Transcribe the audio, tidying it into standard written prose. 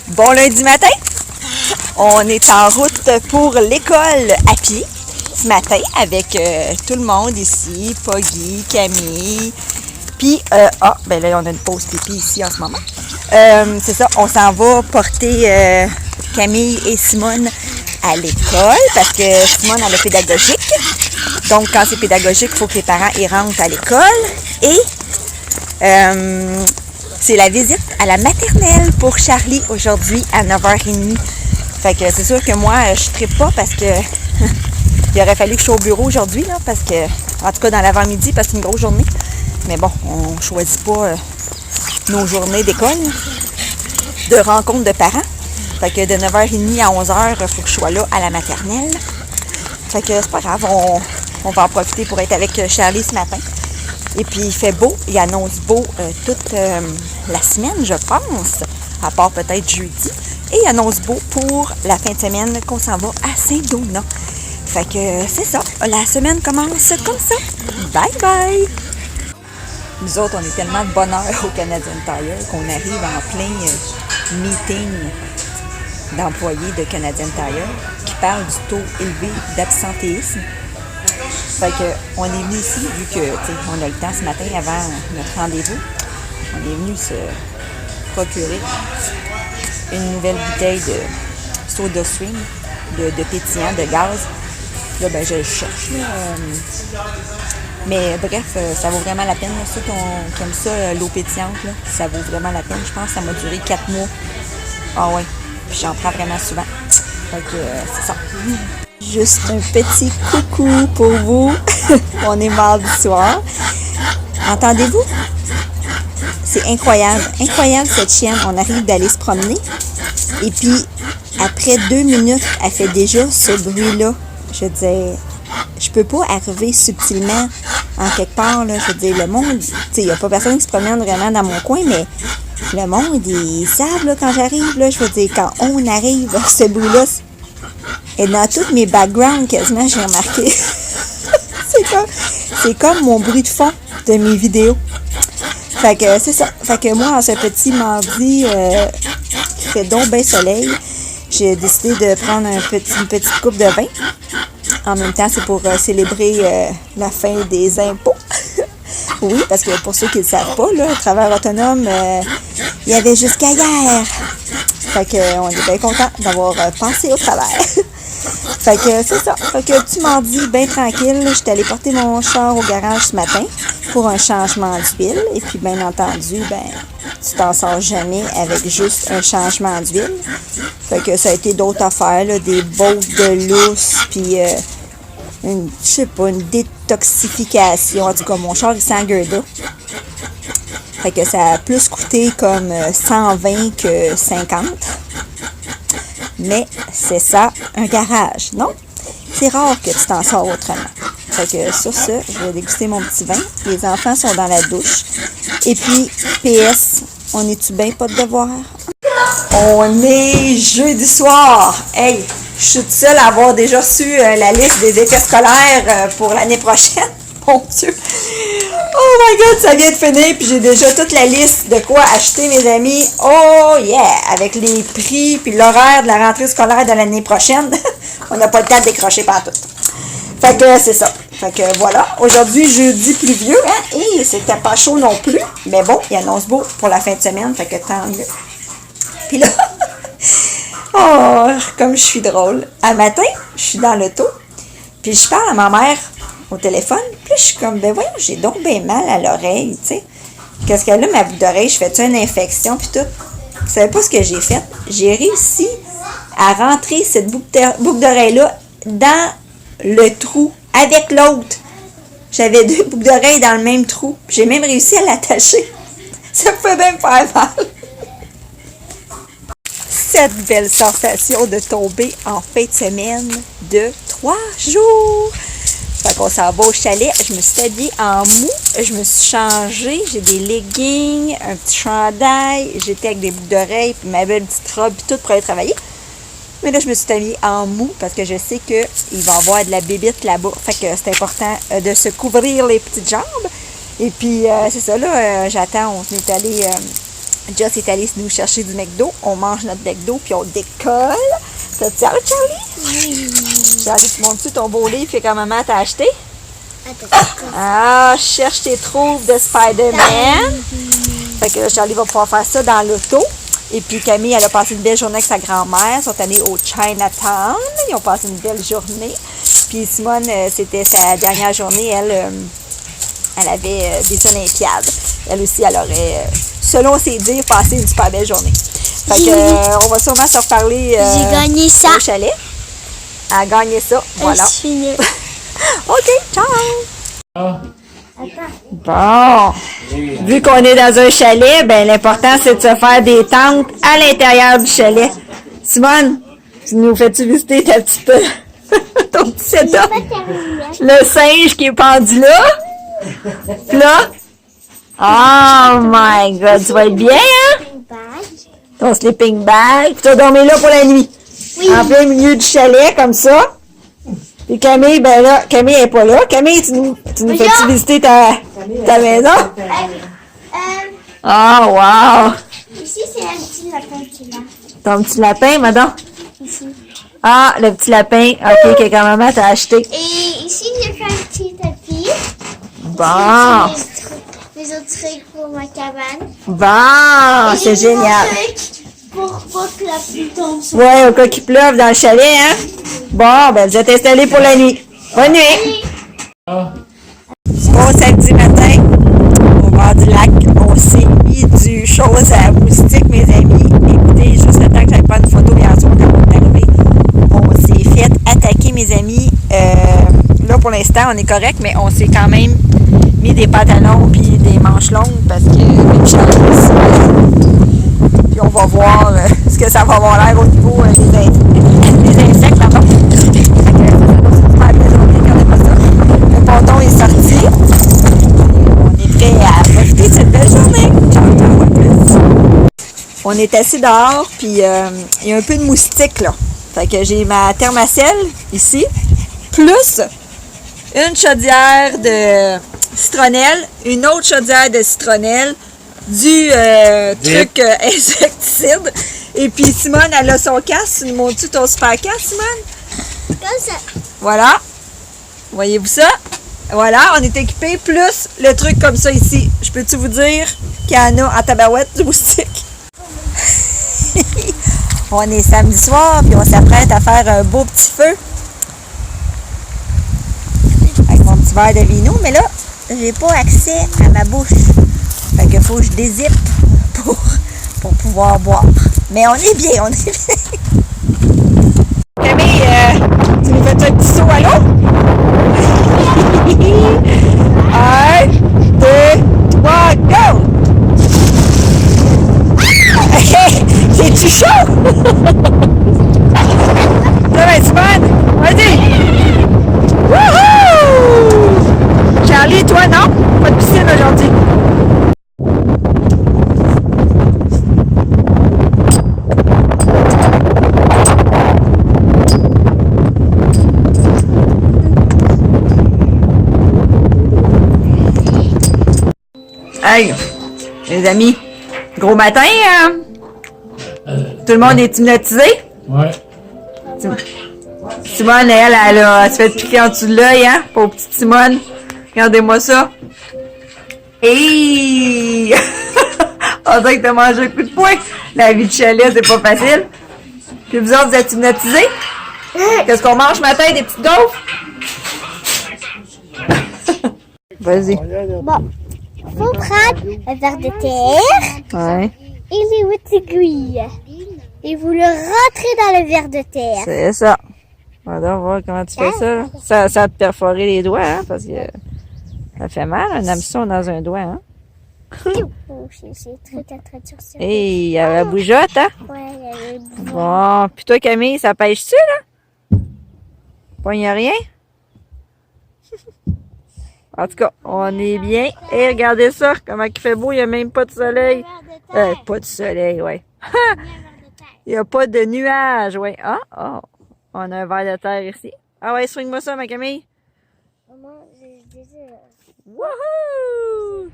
Bon lundi matin, on est en route pour l'école à pied ce matin avec tout le monde ici, Poggy, Camille, puis ben là on a une pause pipi ici en ce moment. C'est ça, on s'en va porter Camille et Simone à l'école parce que Simone elle est pédagogique. Donc quand c'est pédagogique, il faut que les parents y rentrent à l'école et c'est la visite à la maternelle pour Charlie aujourd'hui à 9h30. Fait que c'est sûr que moi, je ne trippe pas parce que il aurait fallu que je sois au bureau aujourd'hui, là, parce que, en tout cas dans l'avant-midi, parce que c'est une grosse journée. Mais bon, on ne choisit pas nos journées d'école, de rencontres de parents. Fait que de 9h30 à 11h, il faut que je sois là à la maternelle. Fait que c'est pas grave, on va en profiter pour être avec Charlie ce matin. Et puis il fait beau, il annonce beau toute la semaine, je pense, à part peut-être jeudi. Et il annonce beau pour la fin de semaine qu'on s'en va à Saint-Donat. Fait que c'est ça, la semaine commence comme ça. Bye bye! Nous autres, on est tellement de bonheur au Canadian Tire qu'on arrive en plein meeting d'employés de Canadian Tire qui parlent du taux élevé d'absentéisme. Fait qu'on est venu ici, vu que on a le temps ce matin avant notre rendez-vous, on est venu se procurer une nouvelle bouteille de soda stream, de pétillant, de gaz. Là, ben, je le cherche. Mais bref, ça vaut vraiment la peine. Là. Ceux qui aiment ça, l'eau pétillante, là, ça vaut vraiment la peine. Je pense que ça m'a duré 4 mois. Ah ouais, puis j'en prends vraiment souvent. Fait que c'est ça. Juste un petit coucou pour vous. On est mardi soir. Entendez-vous? C'est incroyable. Incroyable cette chienne. On arrive d'aller se promener. Et puis, après 2 minutes, elle fait déjà ce bruit-là. Je veux dire, je peux pas arriver subtilement en quelque part. Là. Je veux dire, le monde, il n'y a pas personne qui se promène vraiment dans mon coin, mais le monde, ils savent là, quand j'arrive. Là, je veux dire, quand on arrive, ce bruit-là, et dans tous mes backgrounds, quasiment, j'ai remarqué. c'est comme mon bruit de fond de mes vidéos. Fait que c'est ça. Fait que moi, en ce petit mardi qui fait donc bien soleil, j'ai décidé de prendre une petite coupe de vin. En même temps, c'est pour célébrer la fin des impôts. Oui, parce que pour ceux qui ne le savent pas, là, le travail autonome, il y avait jusqu'à hier. Fait que on est bien content d'avoir pensé au travail. Fait que c'est ça. Fait que petit mardi bien tranquille. Je suis allée porter mon char au garage ce matin pour un changement d'huile. Et puis bien entendu, ben tu t'en sors jamais avec juste un changement d'huile. Fait que ça a été d'autres affaires, là, des bottes de lousse, puis je sais pas, une détoxification. En tout cas, mon char il s'engueule. Fait que ça a plus coûté comme 120 que 50. Mais c'est ça, un garage, non? C'est rare que tu t'en sors autrement. Fait que sur ça, je vais déguster mon petit vin. Les enfants sont dans la douche. Et puis, PS, on est-tu bien pas de devoir? On est jeudi soir. Hey, je suis toute seule à avoir déjà reçu la liste des effets scolaires pour l'année prochaine. Mon Dieu! Oh my God, ça vient de finir, puis j'ai déjà toute la liste de quoi acheter, mes amis. Oh yeah! Avec les prix, puis l'horaire de la rentrée scolaire de l'année prochaine. On n'a pas le temps de décrocher partout. Fait que c'est ça. Fait que voilà. Aujourd'hui, jeudi pluvieux, hein? Et c'était pas chaud non plus. Mais bon, il annonce beau pour la fin de semaine, fait que tant mieux. Puis là, oh, comme je suis drôle. Un matin, je suis dans l'auto, puis je parle à ma mère au téléphone, puis je suis comme, ben voyons, j'ai donc bien mal à l'oreille, tu sais. Qu'est-ce qu'elle a, ma boucle d'oreille? Je fais-tu une infection, puis tout? Vous savez pas ce que j'ai fait? J'ai réussi à rentrer cette boucle d'oreille-là dans le trou avec l'autre. J'avais 2 boucles d'oreilles dans le même trou. J'ai même réussi à l'attacher. Ça pouvait même faire mal. Cette belle sensation de tomber en fin de semaine de 3 jours. Fait qu'on s'en va au chalet. Je me suis habillée en mou. Je me suis changée. J'ai des leggings, un petit chandail. J'étais avec des boucles d'oreilles, puis ma belle petite robe, puis tout pour aller travailler. Mais là, je me suis habillée en mou parce que je sais qu'il va y avoir de la bébite là-bas. Fait que c'est important de se couvrir les petites jambes. Et puis, c'est ça, là, j'attends. On est allé Joss est allé nous chercher du McDo. On mange notre McDo, puis on décolle. T'as-tu hâte, Charlie? Oui. Charlie, tu montes-tu ton beau livre que maman t'a acheté? Attends. Ah, cherche tes trouves de Spider-Man. Fait que Charlie va pouvoir faire ça dans l'auto. Et puis Camille, elle a passé une belle journée avec sa grand-mère. Ils sont allés au Chinatown. Ils ont passé une belle journée. Puis Simone, c'était sa dernière journée. Elle avait des Olympiades. Elle aussi, elle aurait, selon ses dires, passé une super belle journée. Fait que, on va sûrement se reparler J'ai gagné ça. au chalet. Elle a gagné ça. Voilà. OK, ciao! Bon, vu qu'on est dans un chalet, ben l'important c'est de se faire des tentes à l'intérieur du chalet. Simone, tu nous fais-tu visiter ta petite, ton petit setup? Le singe qui est pendu là. Puis là. Oh my God, tu vas être bien, hein? Ton sleeping bag. Tu vas dormir là pour la nuit. Oui. En plein milieu du chalet, comme ça. Puis Camille, ben là, Camille est pas là. Camille, tu nous fais-tu visiter ta maison? Oh, wow! Ici, c'est un petit lapin qui est là. Ton petit lapin, madame? Ici. Ah, le petit lapin, ok, que grand-maman t'a acheté. Et ici, j'ai fait un petit tapis. Bon! Les autres trucs pour ma cabane. Bon, Et c'est j'ai mis mon génial. truc pour pas que la pluie tombe sur Ouais, au cas qu'il pleuve dans le chalet, hein? Bon, ben, vous êtes installés pour la nuit. Bonne nuit! Bon samedi matin, au bord du lac, on s'est mis du chose à moustique, mes amis. Écoutez, juste le temps que j'aille prendre une photo hier soir quand on est arrivé, on s'est fait attaquer, mes amis. Là, pour l'instant, on est correct, mais on s'est quand même mis des pantalons puis des manches longues parce que Michel est ici. Puis on va voir ce que ça va avoir l'air au niveau des insectes, pardon. Le ponton est sorti. On est prêt à profiter de cette belle journée. Ciao, ciao, à plus. On est assis dehors, puis il y a un peu de moustique, là. Fait que j'ai ma thermacelle ici, plus une chaudière de citronnelle, une autre chaudière de citronnelle, du truc insecticide. Et puis Simone, elle a son casque. Tu nous montres-tu ton super casque, Simone? comme ça. Voilà. Voyez-vous ça? Voilà, on est équipé plus le truc comme ça ici. Je peux-tu vous dire qu'il y en a en tabarouette du moustique? On est samedi soir, puis on s'apprête à faire un beau petit feu. Avec mon petit verre de vino, mais là, j'ai pas accès à ma bouche. Fait que faut que je dézippe pour pouvoir boire. Mais on est bien, on est bien. Camille, tu nous fais un petit saut à l'eau? 1, 2, 3, go! C'est-tu chaud? Ça va être fun! Vas-y! Wouhou! Charlie, toi, non? Pas de piscine aujourd'hui. Hey, les amis, gros matin, hein? Tout le monde est hypnotisé? Ouais. Simone, elle se fait piquer en dessous de l'œil, hein? Pauvre petite Simone. Regardez-moi ça. Hey! On dirait que t'as mangé un coup de poing. La vie de chalet, c'est pas facile. Puis vous autres, vous êtes hypnotisés? Qu'est-ce qu'on mange ce matin? Des petites gaufres? Vas-y. Bon, faut prendre un verre de terre Ouais. et les 8 aiguilles. Et vous le rentrez dans le verre de terre. C'est ça. On va voir comment tu fais ça. Là. Ça va te perforer les doigts, hein, parce que ça fait mal, un hameçon dans un doigt, hein. Oh, c'est très dur. Hey, il y a la bougeotte, hein? Ouais, il y a le bout. Bon, puis toi, Camille, ça pêche-tu, là? Pogne rien? En tout cas, on est bien. Et regardez ça, comment il fait beau, il n'y a même pas de soleil. Pas de soleil, ouais. Il n'y a pas de nuages, ouais. Ah, oh, on a un verre de terre ici. Ah ouais, swing-moi ça, ma Camille. Maman, je désire. Wouhou!